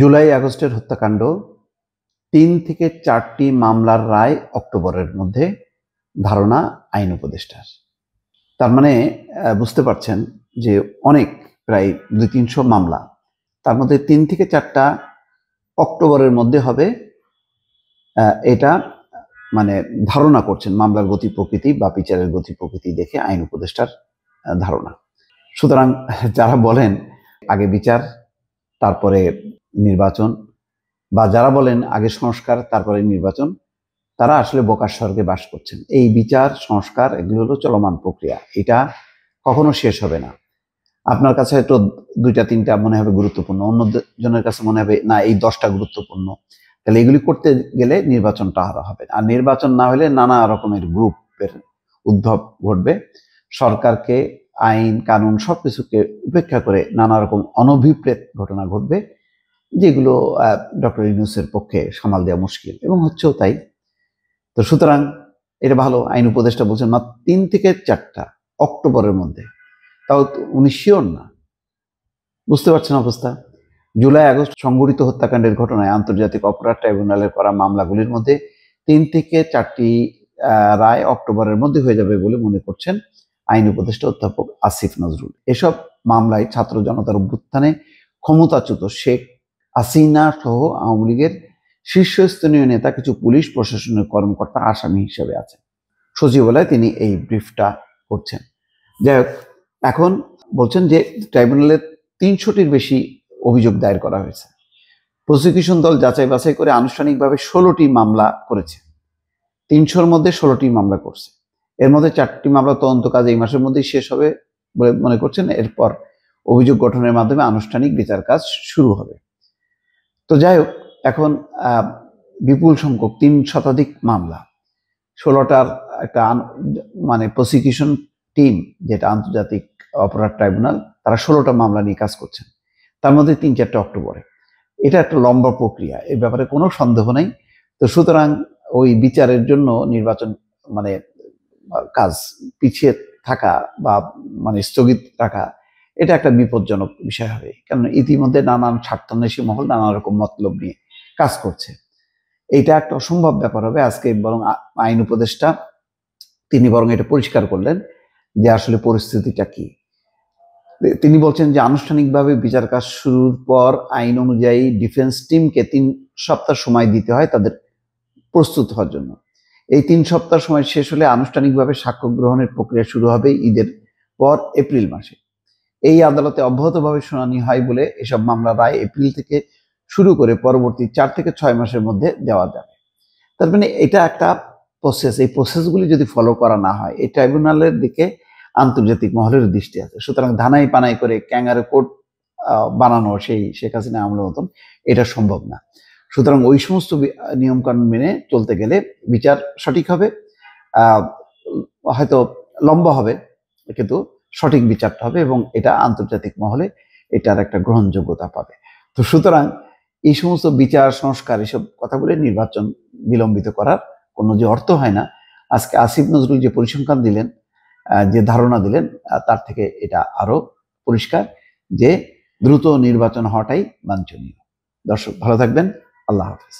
জুলাই আগস্টের হত্যাকাণ্ড ৩ থেকে ৪টি মামলার রায় অক্টোবরের মধ্যে, ধারণা আইন উপদেষ্টার। তার মানে বুঝতে পারছেন যে অনেক, প্রায় ২-৩০০ মামলা, তার মধ্যে ৩ থেকে ৪টা অক্টোবরের মধ্যে হবে। এটা মানে ধারণা করছেন মামলার গতি প্রকৃতি বা বিচারের গতি প্রকৃতি দেখে আইন উপদেষ্টার ধারণা। সুতরাং যারা বলেন আগে বিচার তারপরে নির্বাচন, বা যারা বলেন আগে সংস্কার তারপরে নির্বাচন, তারা আসলে বোকার স্বর্গে বাস করছেন। এই বিচার সংস্কার এগুলো হলো চলমান প্রক্রিয়া, এটা কখনো শেষ হবে না। আপনার কাছে হয়তো ২টা-৩টা মনে হবে গুরুত্বপূর্ণ, অন্য জনের কাছে মনে হবে না এই 10টা গুরুত্বপূর্ণ। তাহলে এগুলি করতে গেলে নির্বাচনটা আরো হবে, আর নির্বাচন না হলে নানা রকমের গ্রুপের উদ্ভব ঘটবে। সরকারকে, আইন কানুন সবকিছুকে উপেক্ষা করে নানা রকম অনভিপ্রেত ঘটনা ঘটবে, যেগুলো ডক্টর ইউনূসের পক্ষে সামাল দেওয়া মুশকিল, এবং হচ্ছেও তাই। তো সুতরাং এটা ভালো, আইন উপদেষ্টা বলছেন মাত্র ৩ থেকে ৪টা অক্টোবরের মধ্যে, তাও উনি শিওর না। বুঝতে পারছেন অবস্থা? জুলাই আগস্ট সংঘটিত হত্যাকাণ্ডের ঘটনায় আন্তর্জাতিক অপরাধ ট্রাইব্যুনালের করা মামলাগুলির মধ্যে ৩ থেকে ৪টি রায় অক্টোবরের মধ্যে হয়ে যাবে বলে মনে করছেন আইন উপদেষ্টা অধ্যাপক আসিফ নজরুল। এসব মামলায় ছাত্র জনতার অভ্যুত্থানে ক্ষমতাচ্যুত শেখ হাসিনা সহ আওয়ামী লীগের শীর্ষস্থানীয় নেতা, কিছু পুলিশ প্রশাসনের কর্মকর্তা আসামি হিসেবে আছেন। সচিবালয়ে তিনি এই ব্রিফটা করছেন। যাই হোক, এখন বলছেন যে ট্রাইব্যুনালে ৩০০টির বেশি অভিযোগ দায়ের করা হয়েছে। প্রসিকিউশন দল যাচাই বাছাই করে আনুষ্ঠানিকভাবে 16টি মামলা করেছে। ৩০০-র মধ্যে 16টি মামলা করছে। এর মধ্যে 4টি মামলা তদন্ত কাজ এই মাসের মধ্যেই শেষ হবে বলে মনে করছেন। এরপর অভিযোগ গঠনের মাধ্যমে আনুষ্ঠানিক বিচার কাজ শুরু হবে। তো যাই হোক, এখন বিপুল সংখ্যক ৩ শতাধিক মামলা, 16টার একটা মানে প্রসিকিউশন টিম, যেটা আন্তর্জাতিক অপরাধ ট্রাইব্যুনাল, তারা 16টা মামলা নিয়ে কাজ করছেন, তার মধ্যে ৩-৪টা অক্টোবরে। এটা একটা লম্বা প্রক্রিয়া, এ ব্যাপারে কোনো সন্দেহ নেই। তো সুতরাং ওই বিচারের জন্য নির্বাচন মানে কাজ পিছিয়ে থাকা বা মানে স্থগিত রাখা, এটা একটা বিপজ্জনক বিষয় হবে। কারণ ইতিমধ্যে নানান স্বার্থান্বেষী মহল নানা রকম মতলব নিয়ে কাজ করছে। এইটা একটা অসম্ভব ব্যাপার হবে। আজকে বরং আইন উপদেষ্টা তিনি বরং এটা পরিষ্কার করলেন যে আসলে পরিস্থিতিটা কি। তিনি বলছেন যে আনুষ্ঠানিকভাবে বিচার কাজ শুরুর পর আইন অনুযায়ী ডিফেন্স টিমকে 3 সপ্তাহ সময় দিতে হয় তাদের প্রস্তুত হওয়ার জন্য। এই 3 সপ্তাহ সময় শেষ হলে আনুষ্ঠানিকভাবে সাক্ষ্য গ্রহণের প্রক্রিয়া শুরু হবে ঈদের পর এপ্রিল মাসে। এই আদালতে অব্যাহতভাবে শুনানি হয় বলে এসব মামলার রায় এপ্রিল থেকে শুরু করে পরবর্তী 4 থেকে 6 মাসের মধ্যে দেওয়া যাবে। তার মানে এটা একটা প্রসেস। এই প্রসেসগুলি যদি ফলো করা না হয়, এই ট্রাইব্যুনালের দিকে আন্তর্জাতিক মহলের দৃষ্টি আছে। সুতরাং ধানাই পানাই করে ক্যাঙ্গারু কোর্ট বানানো সেই শেখ হাসিনা আমলের মতন এটা সম্ভব না। সুতরাং ওই সমস্ত নিয়মকানুন মেনে চলতে গেলে বিচার সঠিক হবে, হয়তো লম্বা হবে, কিন্তু সঠিক বিচারটা হবে, এবং এটা আন্তর্জাতিক মহলে এটার একটা গ্রহণযোগ্যতা পাবে। তো সুতরাং এই সমস্ত বিচার সংস্কার এসব কথা বলে নির্বাচন বিলম্বিত করার কোনো যে অর্থ হয় না। আজকে আসিফ নজরুল যে পরিসংখ্যান দিলেন, যে ধারণা দিলেন, তার থেকে এটা আরো পরিষ্কার যে দ্রুত নির্বাচন হওয়াটাই বাঞ্ছনীয়। দর্শক ভালো থাকবেন, আল্লাহ হাফেজ।